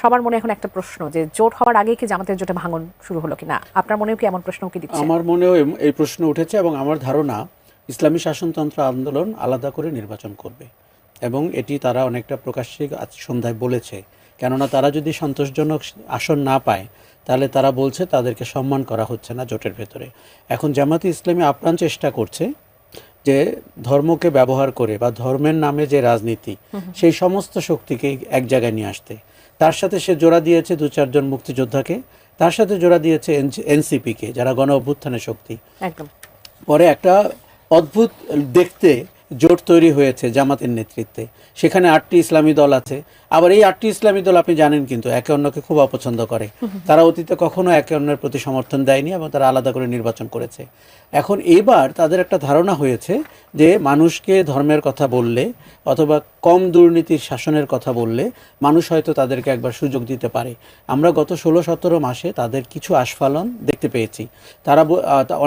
সবার মনে এখন একটা প্রশ্ন যে জোট হওয়ার আগে কি জামাতের জোটে ভাঙন শুরু হলো কিনা, আপনার মনেও কি এমন প্রশ্ন কি দিচ্ছে? আমার মনেও এই প্রশ্ন উঠেছে এবং আমার ধারণা ইসলামী শাসনতন্ত্র আন্দোলন আলাদা করে নির্বাচন করবে এবং এটি তারা অনেকটা প্রকাশ্যে আজ সন্ধ্যায় বলেছে। কেননা তারা যদি সন্তোষজনক আসন না পায় তাহলে তারা বলছে তাদেরকে সম্মান করা হচ্ছে না জোটের ভেতরে। এখন জামাতে ইসলামী আপ্রাণ চেষ্টা করছে যে ধর্মকে ব্যবহার করে বা ধর্মের নামে যে রাজনীতি সেই সমস্ত শক্তিকে এক জায়গায় নিয়ে আসতে। তার সাথে সে জোড়া দিয়েছে দু চারজন মুক্তিযোদ্ধাকে, তার সাথে জোড়া দিয়েছে এনসিপিকে, যারা গণ অভ্যুত্থানের শক্তি। একদম। পরে একটা অদ্ভুত দেখতে জোট তৈরি হয়েছে জামাতের নেতৃত্বে। সেখানে 8টি ইসলামী দল আছে। আবার এই 8টি ইসলামী দল আপনি জানেন কিন্তু একে অন্যকে খুব অপছন্দ করে। তারা অতীতে কখনো একে অন্যের প্রতি সমর্থন দেয়নি এবং তারা আলাদা করে নির্বাচন করেছে। এখন এবার তাদের একটা ধারণা হয়েছে যে মানুষকে ধর্মের কথা বললে অথবা কম দুর্নীতির শাসনের কথা বললে মানুষ হয়তো তাদেরকে একবার সুযোগ দিতে পারে। আমরা গত 16-17 মাসে তাদের কিছু আস্ফালন দেখতে পেয়েছি। তারা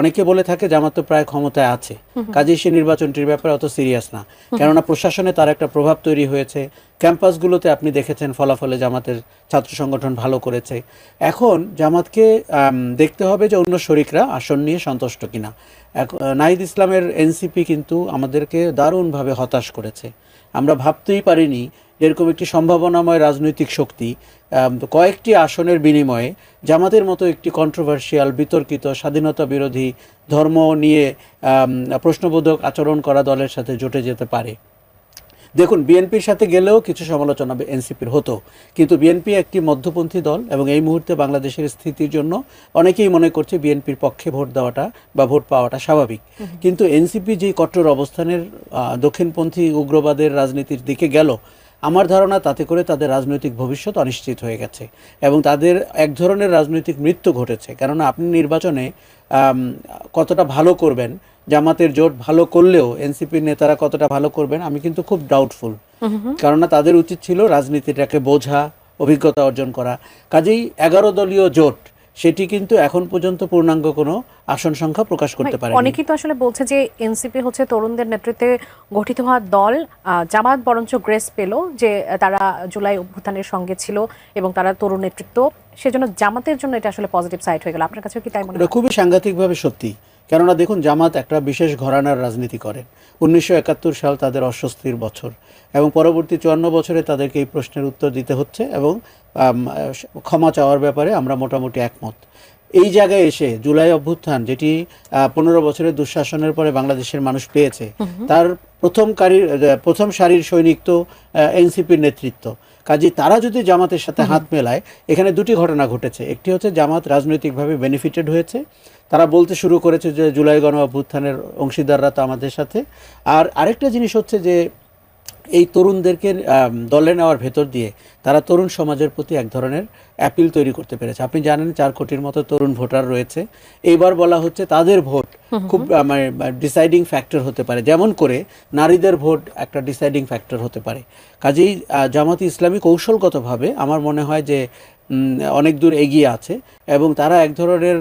অনেকে বলে থাকে জামাত তো প্রায় ক্ষমতায় আছে, কাজেই সে নির্বাচনটির ব্যাপারে অত সিরিয়াস না। কেননা প্রশাসনে তার একটা প্রভাব তৈরি হয়েছে। ক্যাম্পাসগুলোতে আপনি দেখেছেন ফলাফলে জামাতের ছাত্র সংগঠন ভালো করেছে। এখন জামাতকে দেখতে হবে যে অন্য শরিকরা আসন নিয়ে সন্তুষ্ট কিনা। নাহিদ ইসলামের এনসিপি কিন্তু আমাদেরকে দারুণভাবে হতাশ করেছে। আমরা ভাবতেই পারিনি এরকম একটি সম্ভাবনাময় রাজনৈতিক শক্তি কয়েকটি আসনের বিনিময়ে জামাতের মতো একটি কন্ট্রোভার্সিয়াল, বিতর্কিত, স্বাধীনতা বিরোধী, ধর্ম নিয়ে প্রশ্নবোধক আচরণ করা দলের সাথে জোটে যেতে পারে। দেখুন, বিএনপির সাথে গেলেও কিছু সমালোচনা এনসিপির হতো, কিন্তু বিএনপি একটি মধ্যপন্থী দল এবং এই মুহূর্তে বাংলাদেশের স্থিতির জন্য অনেকেই মনে করছে বিএনপির পক্ষে ভোট দেওয়াটা বা ভোট পাওয়াটা স্বাভাবিক। কিন্তু এনসিপি যেই কট্টর অবস্থানের দক্ষিণপন্থী উগ্রবাদের রাজনীতির দিকে গেল, আমার ধারণা তাতে করে তাদের রাজনৈতিক ভবিষ্যৎ অনিশ্চিত হয়ে গেছে এবং তাদের এক ধরনের রাজনৈতিক মৃত্যু ঘটেছে। কেননা আপনি নির্বাচনে কতটা ভালো করবেন, জামাতের জোট ভালো করলেও এনসিপির নেতারা কতটা ভালো করবেন আমি কিন্তু খুব ডাউটফুল। কেননা তাদের উচিত ছিল রাজনীতিটাকে বোঝা, অভিজ্ঞতা অর্জন করা। কাজেই 11 দলীয় জোট সেটি কিন্তু এখন পর্যন্ত পূর্ণাঙ্গ কোনো আসন সংখ্যা প্রকাশ করতে পারে। অনেকেই তো আসলে বলছে যে এনসিপি হচ্ছে তরুণদের নেতৃত্বে গঠিত হওয়া দল, জামাত বরঞ্চ গ্রেস পেল যে তারা জুলাই অভ্যুত্থানের সঙ্গে ছিল এবং তারা তরুণ নেতৃত্ব, সেজন্য জামাতের জন্য এটা আসলে পজিটিভ সাইড হয়ে গেল। আপনার কাছে কি তাই মনে হয়? এটা খুবই সাংঘাতিকভাবে সত্যি। কেননা দেখুন, জামাত একটা বিশেষ ঘরানার রাজনীতি করেন। 1971 সাল তাদের অস্বস্তির বছর এবং পরবর্তী 54 বছরে তাদেরকে এই প্রশ্নের উত্তর দিতে হচ্ছে এবং ক্ষমা চাওয়ার ব্যাপারে আমরা মোটামুটি একমত। এই জায়গায় এসে জুলাই অভ্যুত্থান, যেটি 15 বছরের দুঃশাসনের পরে বাংলাদেশের মানুষ পেয়েছে, তার প্রথম সারির সৈনিক তো এনসিপির নেতৃত্ব। কাজে তারা যদি জামাতের সাথে হাত মেলায়, এখানে দুটি ঘটনা ঘটেছে। একটি হচ্ছে জামাত রাজনৈতিকভাবে বেনিফিটেড হয়েছে, তারা বলতে শুরু করেছে যে জুলাই গণ অভ্যুত্থানের অংশীদাররা তো আমাদের সাথে। আর আরেকটা জিনিস হচ্ছে যে এই তরুণদেরকে দলে নেওয়ার ভেতর দিয়ে তারা তরুণ সমাজের প্রতি এক ধরনের অ্যাপিল তৈরি করতে পেরেছে। আপনি জানেন 4 কোটির মতো তরুণ ভোটার রয়েছে। এইবার বলা হচ্ছে তাদের ভোট খুব ডিসাইডিং ফ্যাক্টর হতে পারে, যেমন করে নারীদের ভোট একটা ডিসাইডিং ফ্যাক্টর হতে পারে। কাজেই জামাত ইসলামী কৌশলগতভাবে আমার মনে হয় যে অনেক দূর এগিয়ে আছে এবং তারা এক ধরনের,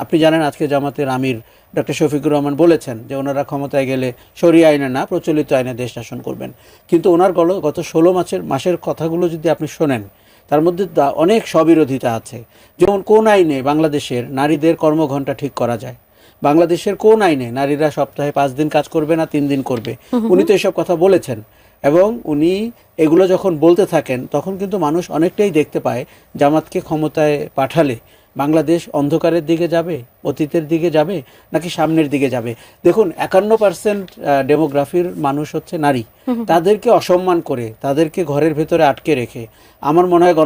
আপনি জানেন আজকে জামাতের আমির ডক্টর শফিকুর রহমান বলেছেন যে ওনারা ক্ষমতায় গেলে শরিয়া আইনে না প্রচলিত আইনে দেশ শাসন করবেন। কিন্তু ওনার গত 16 মাসের কথাগুলো যদি আপনি শোনেন, তার মধ্যে অনেক স্ববিরোধিতা আছে। যেমন কোন আইনে বাংলাদেশের নারীদের কর্মঘণ্টা ঠিক করা যায়, বাংলাদেশের কোন আইনে নারীরা সপ্তাহে 5 দিন কাজ করবে না 3 দিন করবে, উনি তো এসব কথা বলেছেন। এবং উনি এগুলো যখন বলতে থাকেন তখন কিন্তু মানুষ অনেকটাই দেখতে পায় জামাতকে ক্ষমতায় পাঠালে বাংলাদেশ অন্ধকারের দিকে যাবে, অতীতের দিকে যাবে, নাকি সামনের দিকে যাবে। দেখুন, 51% ডেমোগ্রাফির মানুষ হচ্ছে নারী। তাদেরকে অসম্মান করে, তাদেরকে ঘরের ভেতরে আটকে রেখে আমার মনে হয়